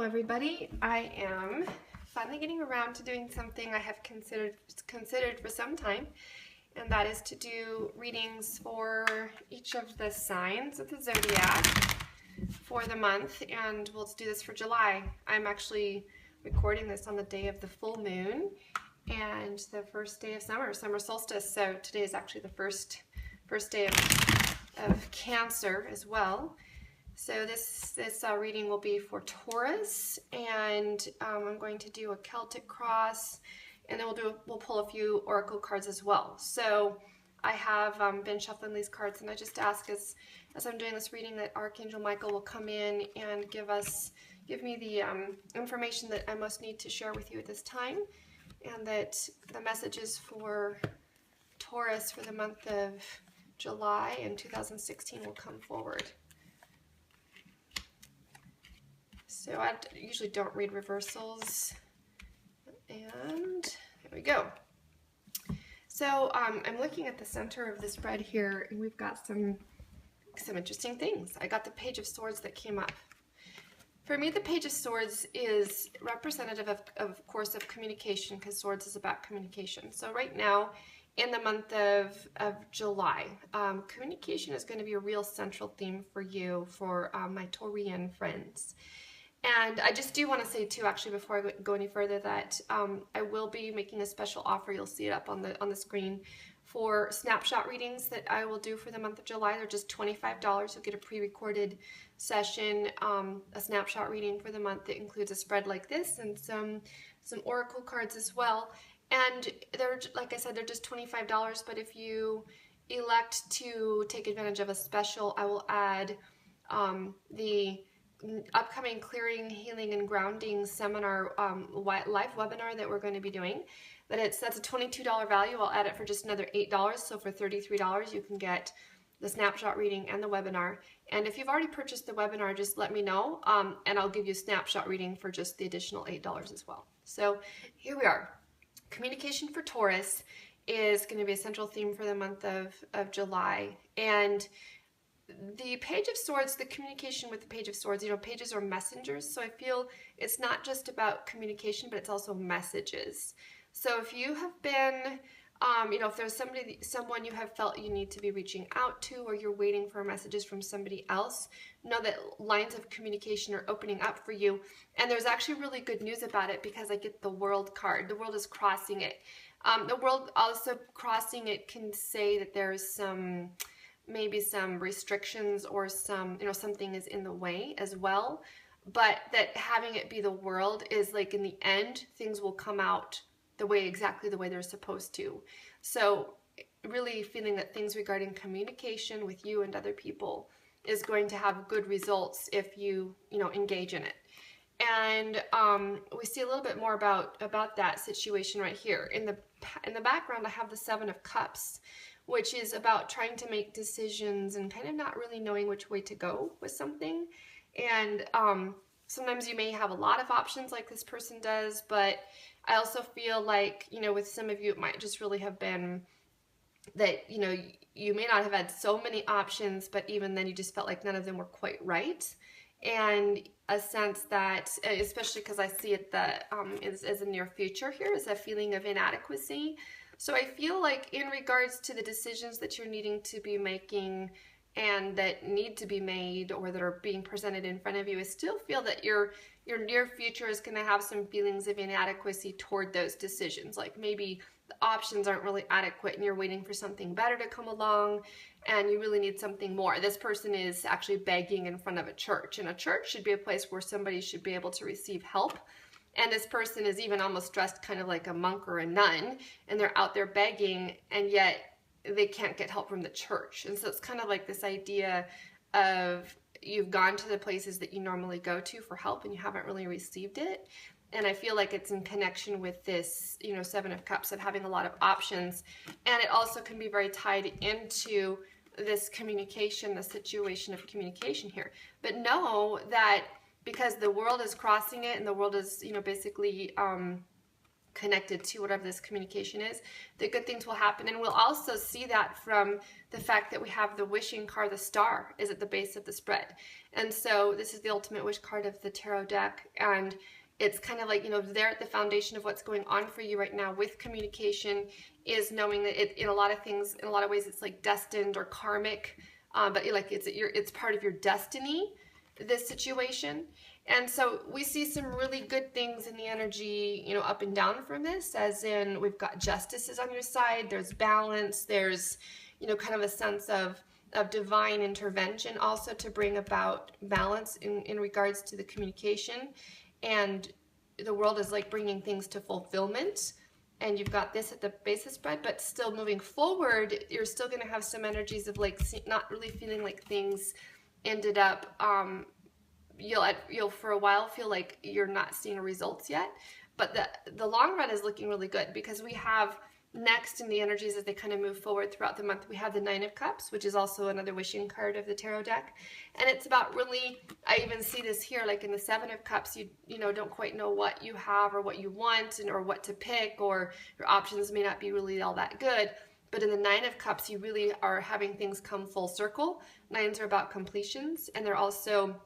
everybody. I am finally getting around to doing something I have considered for some time, and that is to do readings for each of the signs of the zodiac for the month, and we'll do this for July. I'm actually recording this on the day of the full moon and the first day of summer solstice, so today is actually the first day of Cancer as well. So this reading will be for Taurus, and I'm going to do a Celtic cross, and then we'll pull a few oracle cards as well. So I have been shuffling these cards, and I just ask as I'm doing this reading that Archangel Michael will come in and give me the information that I most need to share with you at this time, and that the messages for Taurus for the month of July in 2016 will come forward. So I usually don't read reversals, and there we go. So I'm looking at the center of the spread here, and we've got some interesting things. I got the Page of Swords that came up. For me, the Page of Swords is representative of course, of communication, because swords is about communication. So right now, in the month of July, communication is going to be a real central theme for you, for my Taurian friends. And I just do want to say too, actually, before I go any further, that I will be making a special offer. You'll see it up on the screen for snapshot readings that I will do for the month of July. They're just $25. You'll get a pre-recorded session, a snapshot reading for the month that includes a spread like this and some oracle cards as well. And they're, like I said, they're just $25. But if you elect to take advantage of a special, I will add the upcoming Clearing, Healing, and Grounding seminar live webinar that we're going to be doing. That's a $22 value. I'll add it for just another $8. So for $33, you can get the snapshot reading and the webinar. And if you've already purchased the webinar, just let me know, and I'll give you a snapshot reading for just the additional $8 as well. So here we are. Communication for Taurus is going to be a central theme for the month of July. And the Page of Swords, the communication with the Page of Swords, pages are messengers, so I feel it's not just about communication, but it's also messages. So if you have been, if there's someone you have felt you need to be reaching out to, or you're waiting for messages from somebody else, know that lines of communication are opening up for you. And there's actually really good news about it, because I get the World card. The world is crossing it. The world also crossing it can say that there's maybe some restrictions, or something is in the way as well, but that having it be the world is like, in the end, things will come out exactly the way they're supposed to. So really feeling that things regarding communication with you and other people is going to have good results if you engage in it. And we see a little bit more about that situation right here. In the background, I have the Seven of Cups, which is about trying to make decisions and kind of not really knowing which way to go with something. And sometimes you may have a lot of options like this person does, but I also feel like, with some of you, it might just really have been that, you may not have had so many options, but even then you just felt like none of them were quite right. And a sense that, especially because I see it that as a near future here, is a feeling of inadequacy. So I feel like in regards to the decisions that you're needing to be making and that need to be made, or that are being presented in front of you, I still feel that your near future is going to have some feelings of inadequacy toward those decisions. Like maybe the options aren't really adequate and you're waiting for something better to come along, and you really need something more. This person is actually begging in front of a church, and a church should be a place where somebody should be able to receive help. And this person is even almost dressed kind of like a monk or a nun, and they're out there begging, and yet they can't get help from the church. And so it's kind of like this idea of you've gone to the places that you normally go to for help, and you haven't really received it. And I feel like it's in connection with this, Seven of Cups, of having a lot of options. And it also can be very tied into this communication, the situation of communication here. But know that because the world is crossing it, and the world is, basically connected to whatever this communication is, that good things will happen. And we'll also see that from the fact that we have the wishing card, the star, is at the base of the spread. And so this is the ultimate wish card of the tarot deck. And it's kind of like, you know, there at the foundation of what's going on for you right now with communication is knowing that it, in a lot of things, in a lot of ways, it's like destined or karmic, but like it's part of your destiny, this situation. And so we see some really good things in the energy, you know, up and down from this, as in we've got justices on your side, there's balance, there's, you know, kind of a sense of divine intervention also to bring about balance in regards to the communication. And the world is like bringing things to fulfillment. And you've got this at the base of the spread, but still moving forward, you're still going to have some energies of like not really feeling like things ended up, you'll for a while feel like you're not seeing results yet, but the long run is looking really good, because we have next in the energies as they kind of move forward throughout the month, we have the 9 of Cups, which is also another wishing card of the tarot deck. And it's about really, I even see this here, like in the 7 of Cups, you know, don't quite know what you have or what you want, or what to pick, or your options may not be really all that good. But in the 9 of Cups, you really are having things come full circle. 9s are about completions, and they're also,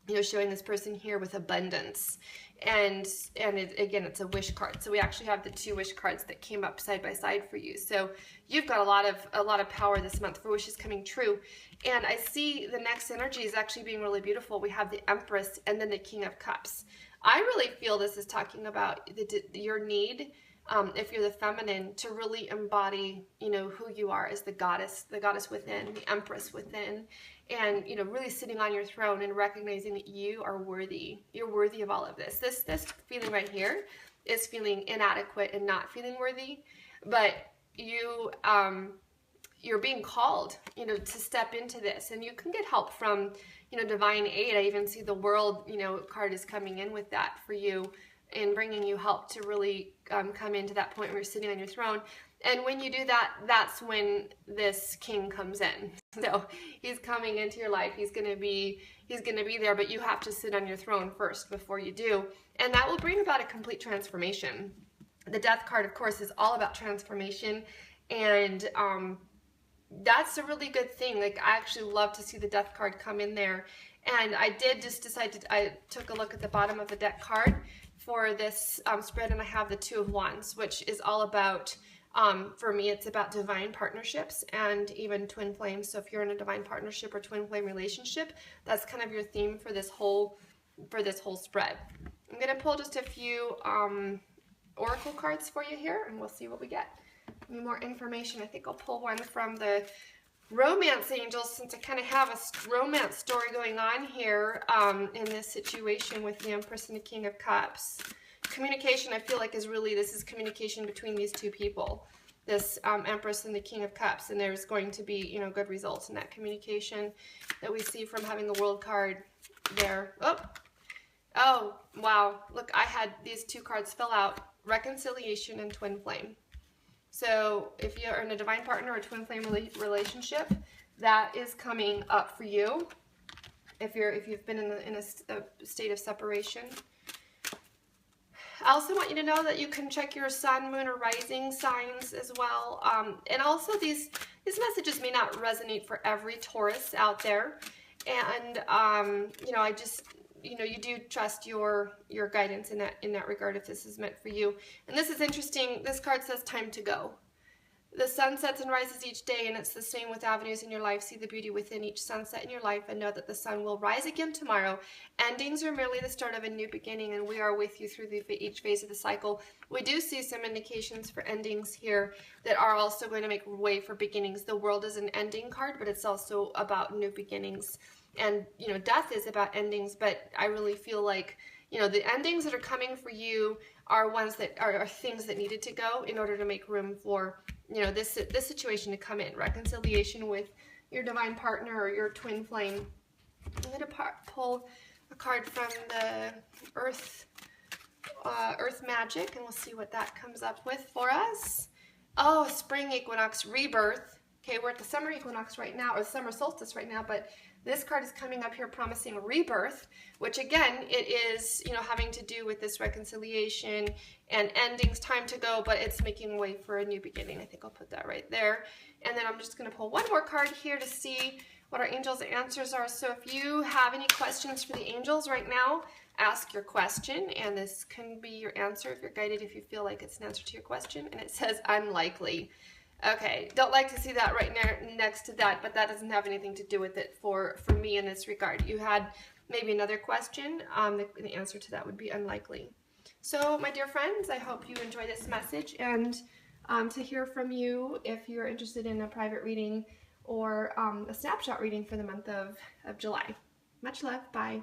you know, showing this person here with abundance. And again, it's a wish card. So we actually have the 2 wish cards that came up side by side for you. So you've got a lot of power this month for wishes coming true. And I see the next energy is actually being really beautiful. We have the Empress and then the King of Cups. I really feel this is talking about your need, if you're the feminine, to really embody, you know, who you are as the goddess within, the Empress within. And, you know, really sitting on your throne and recognizing that you are worthy. You're worthy of all of this. This feeling right here is feeling inadequate and not feeling worthy. But you're being called, you know, to step into this. And you can get help from, you know, divine aid. I even see the World, you know, card is coming in with that for you and bringing you help to really come into that point where you're sitting on your throne. And when you do that, that's when this king comes in. So he's coming into your life. He's going to be there, but you have to sit on your throne first before you do. And that will bring about a complete transformation. The Death card, of course, is all about transformation. And that's a really good thing. Like, I actually love to see the Death card come in there. And I did just decide I took a look at the bottom of the deck card for this spread, and I have the 2 of Wands, which is all about, for me, it's about divine partnerships and even twin flames. So if you're in a divine partnership or twin flame relationship, that's kind of your theme for this whole spread. I'm going to pull just a few oracle cards for you here, and we'll see what we get. Any more information. I think I'll pull one from the Romance Angels, since I kind of have a romance story going on here in this situation with the Empress and the King of Cups. Communication, I feel like, this is communication between these 2 people, this Empress and the King of Cups, and there's going to be, you know, good results in that communication that we see from having the World card there. Oh, wow. Look, I had these 2 cards fill out, Reconciliation and Twin Flame. So if you're in a divine partner or twin flame relationship, that is coming up for you. If you've been in a state of separation. I also want you to know that you can check your sun, moon, or rising signs as well. And also these messages may not resonate for every Taurus out there. And you know, I just, you know, you do trust your guidance in that regard if this is meant for you. And this is interesting. This card says time to go. The sun sets and rises each day, and it's the same with avenues in your life. See the beauty within each sunset in your life and know that the sun will rise again tomorrow. Endings are merely the start of a new beginning, and we are with you through each phase of the cycle. We do see some indications for endings here that are also going to make way for beginnings. The World is an ending card, but it's also about new beginnings. And, you know, death is about endings, but I really feel like, you know, the endings that are coming for you are ones that are things that needed to go in order to make room for, you know, this situation to come in. Reconciliation with your divine partner or your twin flame. I'm going to pull a card from the Earth Magic, and we'll see what that comes up with for us. Oh, spring equinox, rebirth. Okay, we're at the summer equinox right now, or the summer solstice right now, but This card is coming up here promising rebirth, which again, it is, you know, having to do with this reconciliation and endings, time to go, but it's making way for a new beginning. I think I'll put that right there. And then I'm just going to pull one more card here to see what our angels' answers are. So if you have any questions for the angels right now, ask your question, and this can be your answer if you're guided, if you feel like it's an answer to your question. And it says unlikely. Okay, don't like to see that right next to that, but that doesn't have anything to do with it for me in this regard. You had maybe another question. The answer to that would be unlikely. So, my dear friends, I hope you enjoy this message, and to hear from you if you're interested in a private reading or a snapshot reading for the month of July. Much love. Bye.